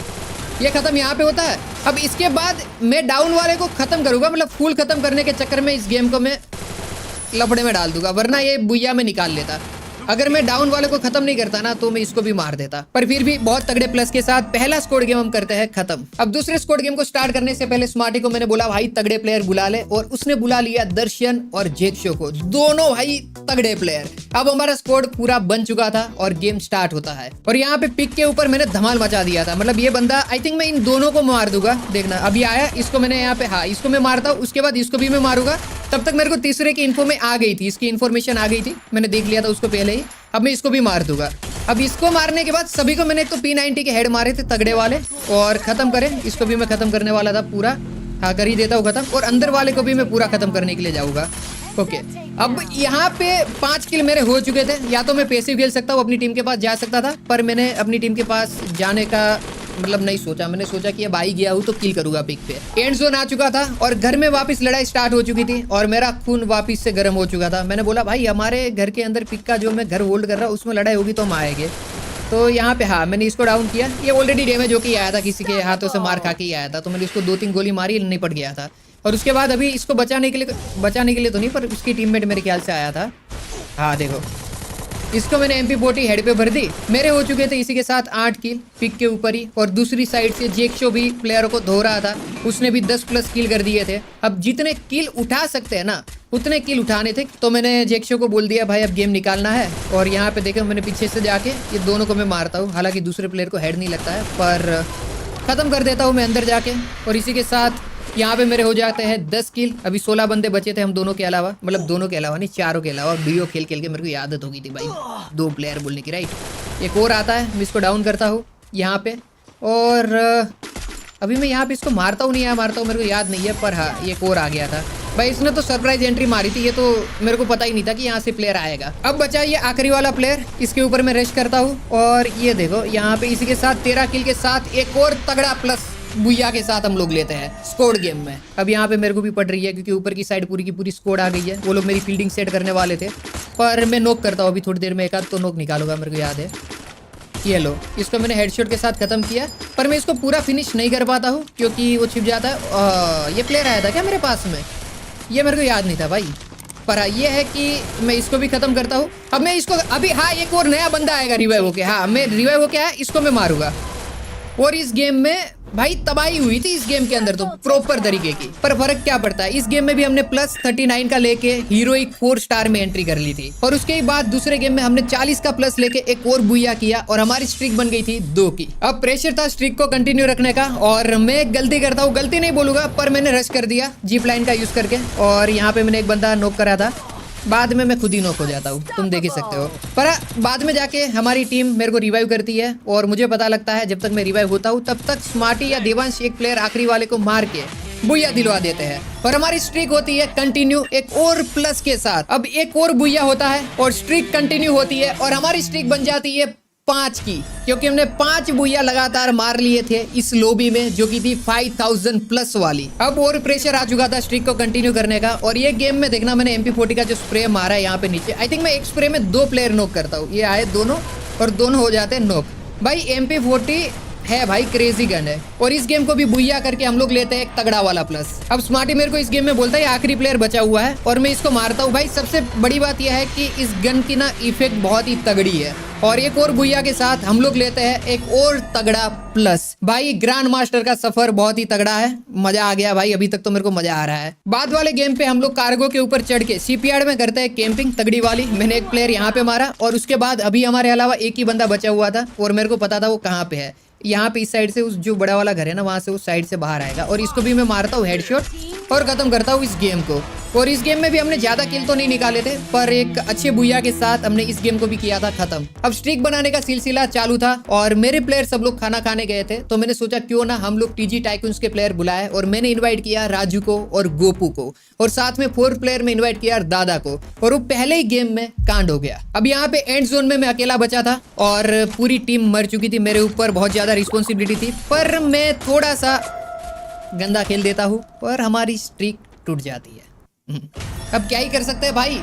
ये खत्म यहाँ पे होता है। अब इसके बाद मैं डाउन वाले को खत्म करूंगा, मतलब फुल खत्म करने के चक्कर में इस गेम को मैं लफड़े में डाल दूंगा, वरना ये बुया में निकाल लेता। अगर मैं डाउन वाले को खत्म नहीं करता ना तो मैं इसको भी मार देता। पर फिर भी बहुत तगड़े प्लस के साथ पहला स्क्वाड गेम हम करते हैं खत्म। अब दूसरे स्क्वाड गेम को स्टार्ट करने से पहले स्मार्टी को मैंने बोला भाई तगड़े प्लेयर बुला ले, और उसने बुला लिया दर्शन और जेक्शो को, दोनों भाई तगड़े प्लेयर। अब हमारा स्क्वाड पूरा बन चुका था और गेम स्टार्ट होता है। और यहाँ पे पिक के ऊपर मैंने धमाल मचा दिया था, मतलब ये बंदा आई थिंक मैं इन दोनों को मार दूंगा, देखना। अभी आया, इसको मैंने यहाँ पे, हाँ इसको मैं मारता हूँ, उसके बाद इसको भी मैं मारूंगा। तब तक मेरे को तीसरे की इन्फो में आ गई थी, इसकी इन्फॉर्मेशन आ गई थी, मैंने देख लिया था उसको पहले ही। अब मैं इसको भी मार दूंगा। अब इसको मारने के बाद सभी को मैंने तो P90 के हेड मारे थे तगड़े वाले, और खत्म करें इसको भी मैं खत्म करने वाला था पूरा। हाँ कर ही देता हूँ खत्म, और अंदर वाले को भी मैं पूरा खत्म करने के लिए जाऊंगा। ओके अब यहाँ पे 5 किल मेरे हो चुके थे। या तो मैं पैसिव खेल सकता हूँ, अपनी टीम के पास जा सकता था, पर मैंने अपनी टीम के पास जाने का मतलब नहीं सोचा। मैंने सोचा कि अब आ ही गया हूँ तो किल करूंगा पिक पे। एंड जोन आ चुका था और घर में वापस लड़ाई स्टार्ट हो चुकी थी और मेरा खून वापस से गर्म हो चुका था। मैंने बोला भाई हमारे घर के अंदर पिक का जो मैं घर होल्ड कर रहा हूँ उसमें लड़ाई होगी तो हम आएंगे। तो यहाँ पे हाँ मैंने इसको डाउन किया। ये ऑलरेडी डैमेज होके आया था, किसी के हाथों से मार खा के ही आया था, तो मैंने इसको 2-3 गोली मारी, निपट गया था। और उसके बाद अभी इसको बचाने के लिए तो नहीं, पर उसकी टीममेट मेरे ख्याल से आया था। हाँ देखो, इसको मैंने MP40 हेड पे भर दी। मेरे हो चुके थे इसी के साथ 8 किल पिक के ऊपर ही। और दूसरी साइड से जेक्शो भी प्लेयर को धो रहा था, उसने भी 10+ किल कर दिए थे। अब जितने किल उठा सकते हैं ना उतने किल उठाने थे, तो मैंने जेक्शो को बोल दिया भाई अब गेम निकालना है। और यहाँ पे देखो मैंने पीछे से जाके ये दोनों को मैं मारता हूँ, हालांकि दूसरे प्लेयर को हेड नहीं लगता है, पर ख़त्म कर देता हूँ मैं अंदर जाके। और इसी के साथ यहाँ पे मेरे हो जाते हैं 10 किल। अभी 16 बंदे बचे थे हम दोनों के अलावा, मतलब दोनों के अलावा नहीं, चारों के अलावा। वीडियो खेल खेल के मेरे को आदत हो गई थी भाई 2 प्लेयर बोलने की, राइट। एक और आता है, मैं इसको डाउन करता हूँ यहाँ पे। और अभी मैं यहाँ पे इसको मारता हूँ नहीं मारता हूँ मेरे को याद नहीं है, पर हाँ एक और आ गया था भाई। इसने तो सरप्राइज एंट्री मारी थी, ये तो मेरे को पता ही नहीं था कि यहाँ से प्लेयर आएगा। अब बचा ये आखिरी वाला प्लेयर, इसके ऊपर मैं रश करता हूँ। और ये देखो यहाँ पे इसी के साथ 13 किल के साथ एक और तगड़ा प्लस बुया के साथ हम लोग लेते हैं स्कोड गेम में। अब यहाँ पे मेरे को भी पड़ रही है क्योंकि ऊपर की साइड पूरी की पूरी स्कोड आ गई है। वो लोग मेरी फील्डिंग सेट करने वाले थे, पर मैं नॉक करता हूँ अभी थोड़ी देर में, एक आध तो नॉक निकालूंगा मेरे को याद है। ये लो, इसको मैंने हेडशॉट के साथ खत्म किया, पर मैं इसको पूरा फिनिश नहीं कर पाता हूँ क्योंकि वो छिप जाता है। ये प्लेयर आया था क्या मेरे पास में, ये मेरे को याद नहीं था भाई। पर हाँ ये है कि मैं इसको भी खत्म करता हूँ। अब मैं इसको अभी हाँ एक और नया बंदा आएगा रिवाइव होके। हाँ मैं रिवाइव होके आया, इसको मैं मारूंगा। और इस गेम में भाई तबाही हुई थी इस गेम के अंदर तो प्रॉपर तरीके की। पर फर्क क्या पड़ता है, इस गेम में भी हमने +39 का लेके हीरोइक 4 स्टार में एंट्री कर ली थी। और उसके बाद दूसरे गेम में हमने 40 का प्लस लेके एक और बुया किया और हमारी स्ट्रिक बन गई थी 2 की। अब प्रेशर था स्ट्रिक को कंटिन्यू रखने का, और मैं गलती करता हूँ, गलती नहीं बोलूंगा, पर मैंने रश कर दिया जीप लाइन का यूज करके। और यहाँ पे मैंने एक बंदा नॉक करा था, बाद में मैं खुद ही नॉक हो जाता हूँ, तुम देख ही सकते हो। पर बाद में जाके हमारी टीम मेरे को रिवाइव करती है। और मुझे पता लगता है जब तक मैं रिवाइव होता हूँ तब तक स्मार्टी या देवांश एक प्लेयर आखिरी वाले को मार के बुया दिलवा देते हैं। और हमारी स्ट्रीक होती है कंटिन्यू एक और प्लस के साथ। अब एक और बुया होता है और स्ट्रीक कंटिन्यू होती है, और हमारी स्ट्रीक बन जाती है 5 की, क्योंकि हमने 5 बुया लगातार मार लिए थे इस लॉबी में, जो कि थी 5000 प्लस वाली। अब और प्रेशर आ चुका था स्ट्रिक को कंटिन्यू करने का। और ये गेम में देखना मैंने MP40 का जो स्प्रे मारा है यहाँ पे नीचे, आई थिंक मैं एक स्प्रे में 2 प्लेयर नॉक करता हूँ। ये आए दोनों और दोनों हो जाते हैं नॉक। भाई MP40 है भाई क्रेजी गन है। और इस गेम को भी बुया करके हम लोग लेते हैं एक तगड़ा वाला प्लस। अब स्मार्टी मेरे को इस गेम में बोलता है आखिरी प्लेयर बचा हुआ है और मैं इसको मारता हूँ। भाई सबसे बड़ी बात यह है कि इस गन की ना इफेक्ट बहुत ही तगड़ी है। और एक और बुया के साथ हम लोग लेते हैं एक और तगड़ा प्लस। भाई ग्रैंड मास्टर का सफर बहुत ही तगड़ा है, मजा आ गया भाई। अभी तक तो मेरे को मजा आ रहा है। बाद वाले गेम पे हम लोग कार्गो के ऊपर चढ़ के सीपीआर में करते हैं कैंपिंग तगड़ी वाली। मैंने एक प्लेयर यहाँ पे मारा और उसके बाद अभी हमारे अलावा एक ही बंदा बचा हुआ था और मेरे को पता था वो कहाँ पे है। यहाँ पे इस साइड से, उस जो बड़ा वाला घर है ना वहां से उस साइड से बाहर आएगा। और इसको भी मैं मारता हूँ हेडशॉट और खत्म करता हूँ इस गेम को। और इस गेम में भी हमने ज्यादा किल तो नहीं निकाले थे, पर एक अच्छे बुया के साथ हमने इस गेम को भी किया था खत्म। अब स्ट्रिक बनाने का सिलसिला चालू था और मेरे प्लेयर सब लोग खाना खाने गए थे, तो मैंने सोचा क्यों ना हम लोग टीजी टाइकून्स के प्लेयर बुलाए। और मैंने इन्वाइट किया राजू को और गोपू को, और साथ में 4th प्लेयर में इन्वाइट किया दादा को। और वो पहले ही गेम में कांड हो गया। अब यहाँ पे एंड जोन में मैं अकेला बचा था और पूरी टीम मर चुकी थी। मेरे ऊपर बहुत ज्यादा रिस्पॉन्सिबिलिटी थी, पर मैं थोड़ा सा गंदा खेल देता हूँ और हमारी स्ट्रिक टूट जाती है। अब क्या ही कर सकते हैं भाई,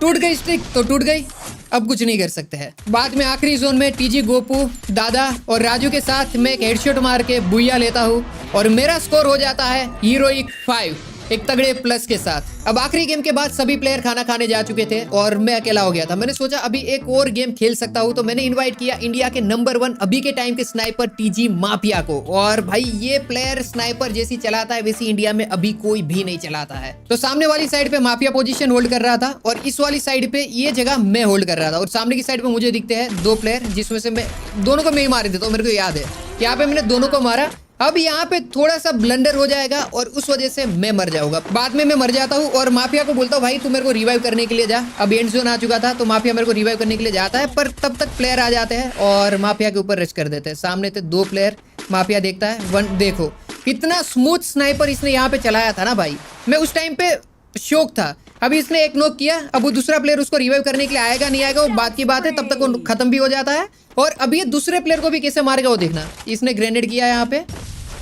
टूट गई स्ट्रिक तो टूट गई, अब कुछ नहीं कर सकते हैं। बाद में आखिरी जोन में टीजी, गोपू, दादा और राजू के साथ मैं एक हेडशॉट मार के बुया लेता हूँ और मेरा स्कोर हो जाता है हीरोइक 5 एक तगड़े प्लस के साथ। अब आखिरी गेम के बाद सभी प्लेयर खाना खाने जा चुके थे और मैं अकेला हो गया था। मैंने सोचा अभी एक और गेम खेल सकता हूँ, तो मैंने इनवाइट किया इंडिया के नंबर 1 अभी के टाइम के स्नाइपर टीजी माफिया को। और भाई ये प्लेयर स्नाइपर जैसी चलाता है वैसी इंडिया में अभी कोई भी नहीं चलाता है। तो सामने वाली साइड पे माफिया पोजीशन होल्ड कर रहा था और इस वाली साइड पे ये जगह मैं होल्ड कर रहा था। और सामने की साइड पे मुझे दिखते हैं 2 प्लेयर, जिसमें से मैं दोनों को मैं ही मारे थे, तो मेरे को याद है यहाँ पे मैंने दोनों को मारा। अब यहाँ पे थोड़ा सा ब्लंडर हो जाएगा और उस वजह से मैं मर जाऊंगा। बाद में मैं मर जाता हूँ और माफिया को बोलता हूँ भाई तू मेरे को रिवाइव करने के लिए जा। अब एंड जोन आ चुका था तो माफिया मेरे को रिवाइव करने के लिए जाता है, पर तब तक प्लेयर आ जाते हैं और माफिया के ऊपर रश कर देते हैं। सामने थे 2 प्लेयर, माफिया देखता है 1। देखो कितना स्मूथ स्नाइपर इसने यहाँ पे चलाया था ना भाई, मैं उस टाइम पे शौक था। अभी इसने एक नॉक किया, अब वो दूसरा प्लेयर उसको रिवाइव करने के लिए आएगा नहीं आएगा वो बात की बात है, तब तक वो खत्म भी हो जाता है। और अभी ये दूसरे प्लेयर को भी कैसे मारेगा वो देखना। इसने ग्रेनेड किया यहाँ पे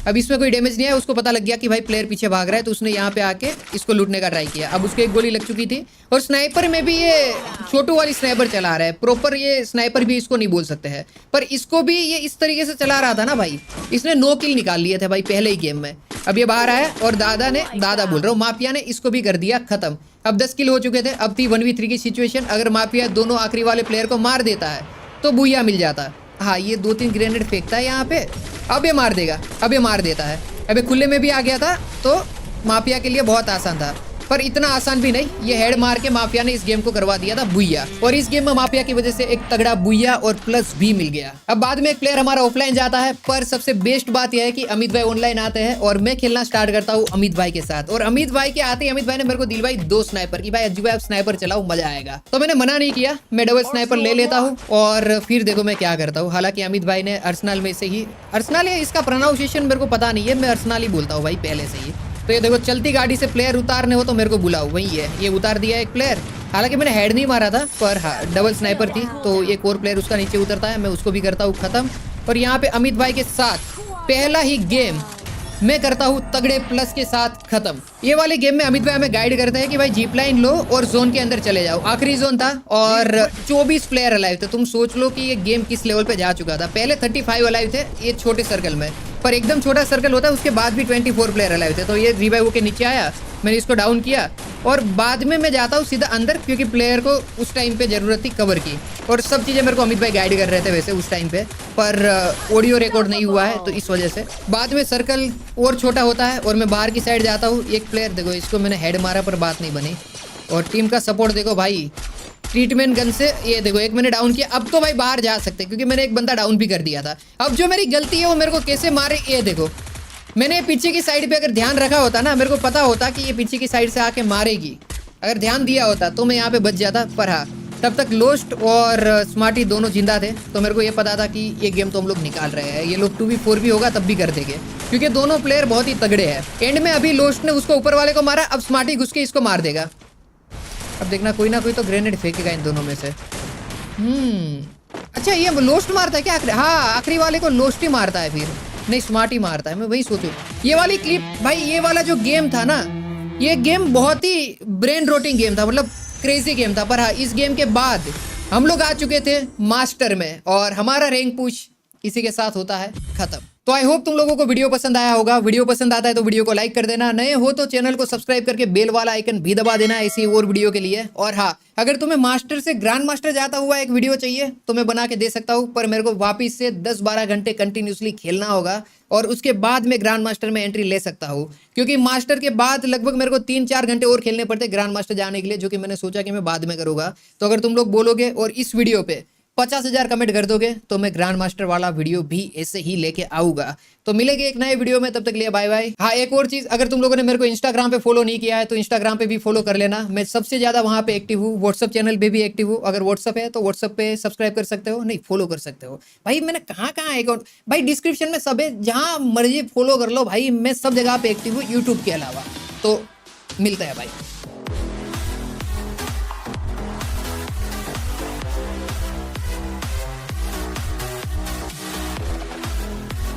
अब इसमें कोई डैमेज नहीं है, उसको पता लग गया कि भाई प्लेयर पीछे भाग रहा है, तो उसने यहाँ पे आके इसको लूटने का ट्राई किया। अब उसको एक गोली लग चुकी थी और स्नाइपर में भी ये छोटू वाली स्नाइपर चला रहा है, प्रॉपर ये स्नाइपर भी इसको नहीं बोल सकते हैं, पर इसको भी ये इस तरीके से चला रहा था ना भाई, इसने 9 किल निकाल लिए थे भाई पहले ही गेम में। अब ये बाहर आया और दादा बोल रहा हूँ, माफिया ने इसको भी कर दिया खत्म। अब 10 किल हो चुके थे, अब थी 1v3 की सिचुएशन। अगर माफिया दोनों आखिरी वाले प्लेयर को मार देता है तो बुया मिल जाता। हाँ, ये 2-3 ग्रेनेड फेंकता है यहाँ पे, अब ये मार देगा, अब ये मार देता है। अब ये खुले में भी आ गया था तो माफिया के लिए बहुत आसान था, पर इतना आसान भी नहीं। ये हेड मार के माफिया ने इस गेम को करवा दिया था बुया, और इस गेम में माफिया की वजह से एक तगड़ा बुया और प्लस भी मिल गया। अब बाद में एक प्लेयर हमारा ऑफलाइन जाता है, पर सबसे बेस्ट बात यह है कि अमित भाई ऑनलाइन आते हैं और मैं खेलना स्टार्ट करता हूँ अमित भाई के साथ। और अमित भाई के आते ही अमित भाई ने मेरे को दिलवाई 2 स्नाइपर की, भाई अज्जू भाई आप स्नाइपर चलाओ, मजा आएगा। तो मैंने मना नहीं किया, मैं डबल स्नाइपर ले लेता हूँ और फिर देखो मैं क्या करता हूँ। हालांकि अमित भाई ने अर्सनल में से ही, अर्सनल है इसका प्रोनाउंसिएशन मेरे को पता नहीं है, मैं अर्सनल ही बोलता हूँ भाई पहले से ही। तो ये देखो चलती गाड़ी से प्लेयर उतारने हो तो मेरे को बुलाओ, वही है, ये उतार दिया एक प्लेयर। हालांकि मैंने हेड नहीं मारा था, पर हाँ डबल स्नाइपर थी, तो एक और प्लेयर उसका नीचे उतरता है, मैं उसको भी करता हूँ खत्म। और यहाँ पे अमित भाई के साथ पहला ही गेम मैं करता हूँ तगड़े प्लस के साथ खत्म। ये वाले गेम में अमित भाई हमें गाइड करते हैं कि भाई जीप लाइन लो और जोन के अंदर चले जाओ। आखिरी जोन था और 24 प्लेयर अलाइव थे। तुम सोच लो कि ये गेम किस लेवल पे जा चुका था। पहले 35 अलाइव थे ये छोटे सर्कल में, पर एकदम छोटा सर्कल होता है, उसके बाद भी 24 प्लेयर अलाइव थे। तो ये रिवाइव के नीचे आया, मैंने इसको डाउन किया और बाद में मैं जाता हूँ सीधा अंदर, क्योंकि प्लेयर को उस टाइम पे जरूरत थी कवर की, और सब चीज़ें मेरे को अमित भाई गाइड कर रहे थे वैसे उस टाइम पे, पर ऑडियो रिकॉर्ड नहीं हुआ है तो इस वजह से। बाद में सर्कल और छोटा होता है और मैं बाहर की साइड जाता हूँ। एक प्लेयर देखो, इसको मैंने हेड मारा पर बात नहीं बनी, और टीम का सपोर्ट देखो भाई, ट्रीटमेंट गन से ये देखो एक मैंने डाउन किया। अब तो भाई बाहर जा सकते क्योंकि मैंने एक बंदा डाउन भी कर दिया था। अब जो मेरी गलती है वो मेरे को कैसे मारे, ये देखो मैंने पीछे की साइड पे अगर ध्यान रखा होता ना, मेरे को पता होता कि ये पीछे की साइड से आके मारेगी, अगर ध्यान दिया होता तो मैं यहाँ पे बच जाता। पर हाँ, तब तक लोस्ट और स्मार्टी दोनों जिंदा थे, तो मेरे को ये पता था कि ये गेम तो हम लोग निकाल रहे हैं, ये लोग 2v4 भी होगा तब भी कर देंगे, क्योंकि दोनों प्लेयर बहुत ही तगड़े हैं। एंड में अभी लोस्ट ने उसको ऊपर वाले को मारा, अब स्मार्टी घुस के इसको मार देगा। अब देखना कोई ना कोई तो ग्रेनेड फेंकेगा इन दोनों में से। अच्छा ये लोस्ट मारता है क्या? हाँ, आखिरी वाले को लोस्ट ही मारता है, फिर नहीं स्मार्ट ही मारता है। मैं वही सोचूं ये वाली क्लिप भाई, ये वाला जो गेम था ना, ये गेम बहुत ही ब्रेन रोटिंग गेम था, मतलब क्रेजी गेम था। पर हाँ, इस गेम के बाद हम लोग आ चुके थे मास्टर में और हमारा रैंक पुश इसी के साथ होता है खत्म। तो आई होप तुम लोगों को वीडियो पसंद आया होगा। वीडियो पसंद आता है तो वीडियो को लाइक कर देना, नए हो तो चैनल को सब्सक्राइब करके बेल वाला आइकन भी दबा देना ऐसी और वीडियो के लिए। और हाँ, अगर तुम्हें मास्टर से ग्रैंड मास्टर जाता हुआ एक वीडियो चाहिए तो मैं बना के दे सकता हूँ, पर मेरे को वापिस से 10-12 घंटे कंटिन्यूसली खेलना होगा और उसके बाद मैं ग्रैंड मास्टर में एंट्री ले सकता हूँ, क्योंकि मास्टर के बाद लगभग मेरे को 3-4 घंटे और खेलने पड़ते ग्रैंड मास्टर जाने के लिए, जो कि मैंने सोचा कि मैं बाद में करूँगा। तो अगर तुम लोग बोलोगे और इस वीडियो पे 50,000 कमेंट कर दोगे तो मैं ग्रैंड मास्टर वाला वीडियो भी ऐसे ही लेके आऊंगा। तो मिलेंगे एक नए वीडियो में, तब तक लिए बाय बाय। हाँ, एक और चीज, अगर तुम लोगों ने मेरे को इंस्टाग्राम पे फॉलो नहीं किया है तो इंस्टाग्राम पे भी फॉलो कर लेना। मैं सबसे ज्यादा वहां पे एक्टिव हूँ, व्हाट्सअप चैनल पे भी एक्टिव हूँ। अगर व्हाट्सअप है तो व्हाट्सअप पे सब्सक्राइब कर सकते हो, नहीं फॉलो कर सकते हो भाई। मैंने कहाँ अकाउंट भाई, डिस्क्रिप्शन में सब है, जहाँ मर्जी फॉलो कर लो भाई। मैं सब जगह पे एक्टिव हूँ यूट्यूब के अलावा। तो मिलते हैं भाई।